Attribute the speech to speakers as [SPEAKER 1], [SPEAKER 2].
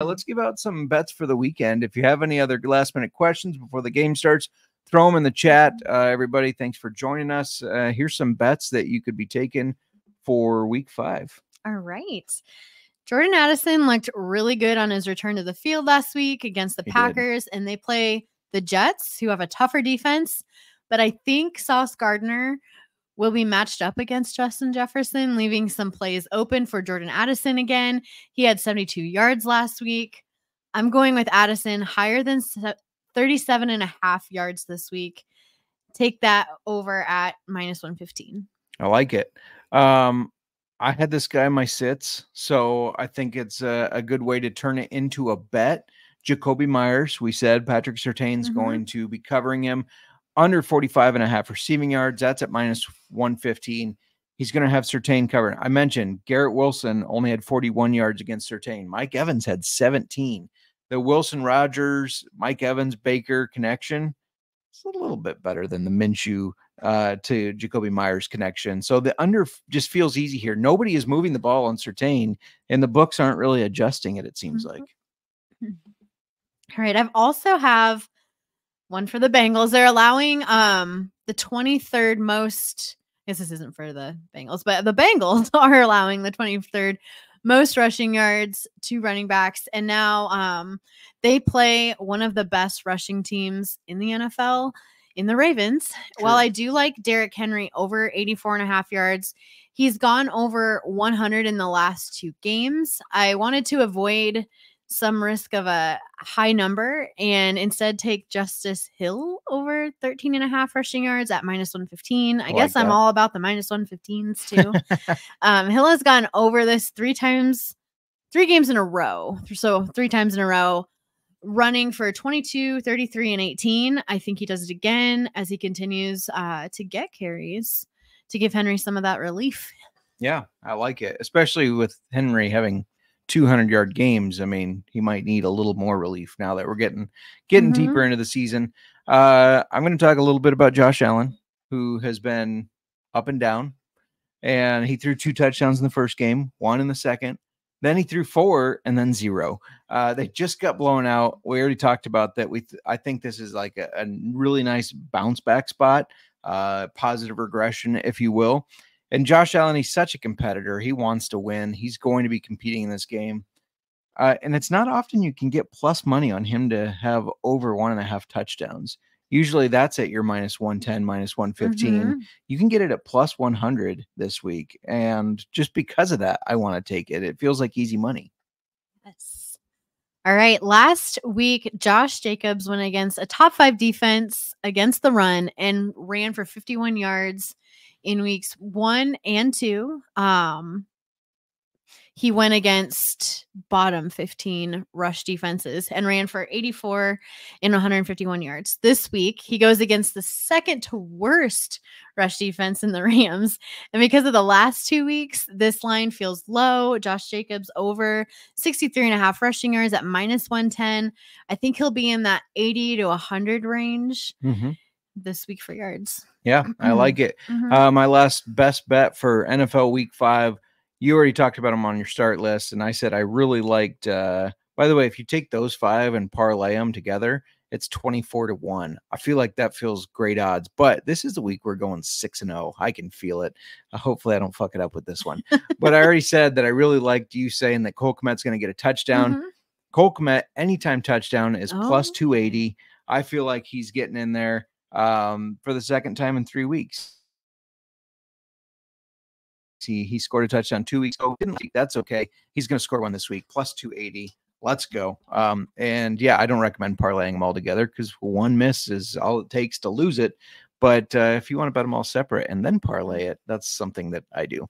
[SPEAKER 1] Let's give out some bets for the weekend. If you have any other last-minute questions before the game starts, throw them in the chat. Everybody, thanks for joining us. Here's some bets that you could be taking for week 5.
[SPEAKER 2] All right. Jordan Addison looked really good on his return to the field last week against the Packers, and they play the Jets, who have a tougher defense. But I think Sauce Gardner will be matched up against Justin Jefferson, leaving some plays open for Jordan Addison again. He had 72 yards last week. I'm going with Addison higher than 37.5 yards this week. Take that over at -115.
[SPEAKER 1] I like it. I had this guy in my sits, so I think it's a good way to turn it into a bet. Jakobi Meyers, we said Patrick Surtain's going to be covering him. Under 45.5 receiving yards. That's at -115. He's going to have Surtain covered. I mentioned Garrett Wilson only had 41 yards against Surtain. Mike Evans had 17. The Wilson Rodgers, Mike Evans, Baker connection is a little bit better than the Minshew to Jakobi Meyers connection. So the under just feels easy here. Nobody is moving the ball on Surtain, and the books aren't really adjusting it seems like.
[SPEAKER 2] All right. I've also have one for the Bengals. They're allowing the 23rd most, I guess this isn't for the Bengals, but the Bengals are allowing the 23rd most rushing yards to running backs. And now they play one of the best rushing teams in the NFL in the Ravens. True. While I do like Derrick Henry over 84.5 yards, he's gone over 100 in the last 2 games. I wanted to avoid some risk of a high number and instead take Justice Hill over 13.5 rushing yards at -115. I guess I'm all about the -115s too. Hill has gone over this 3 games in a row. So 3 times in a row, running for 22, 33, and 18. I think he does it again as he continues to get carries to give Henry some of that relief.
[SPEAKER 1] Yeah, I like it, especially with Henry having 200-yard games. I mean, he might need a little more relief now that we're getting deeper into the season. I'm going to talk a little bit about Josh Allen, who has been up and down, and he threw 2 touchdowns in the first game, 1 in the second. Then he threw 4 and then 0. They just got blown out. We already talked about that. I think this is like a really nice bounce back spot, positive regression, if you will. And Josh Allen, he's such a competitor. He wants to win. He's going to be competing in this game. And it's not often you can get plus money on him to have over 1.5 touchdowns. Usually that's at your -110, -115. You can get it at +100 this week. And just because of that, I want to take it. It feels like easy money.
[SPEAKER 2] Yes. All right. Last week, Josh Jacobs went against a top 5 defense against the run and ran for 51 yards in weeks 1 and 2. He went against bottom 15 rush defenses and ran for 84 and 151 yards. This week, he goes against the second to worst rush defense in the Rams. And because of the last 2 weeks, this line feels low. Josh Jacobs over 63.5 rushing yards at -110. I think he'll be in that 80 to 100 range this week for yards.
[SPEAKER 1] Yeah, I like it. My last best bet for NFL Week 5, you already talked about them on your start list, and I said I really liked, by the way, if you take those 5 and parlay them together, it's 24 to 1. I feel like that feels great odds, but this is the week we're going 6-0. I can feel it. Hopefully I don't fuck it up with this one. But I already said that I really liked you saying that Cole Kmet's going to get a touchdown. Cole Kmet, anytime touchdown is plus 280. I feel like he's getting in there for the second time in 3 weeks. He scored a touchdown 2 weeks ago. That's okay. He's going to score one this week. Plus 280. Let's go. And yeah, I don't recommend parlaying them all together because one miss is all it takes to lose it. But if you want to bet them all separate and then parlay it, that's something that I do.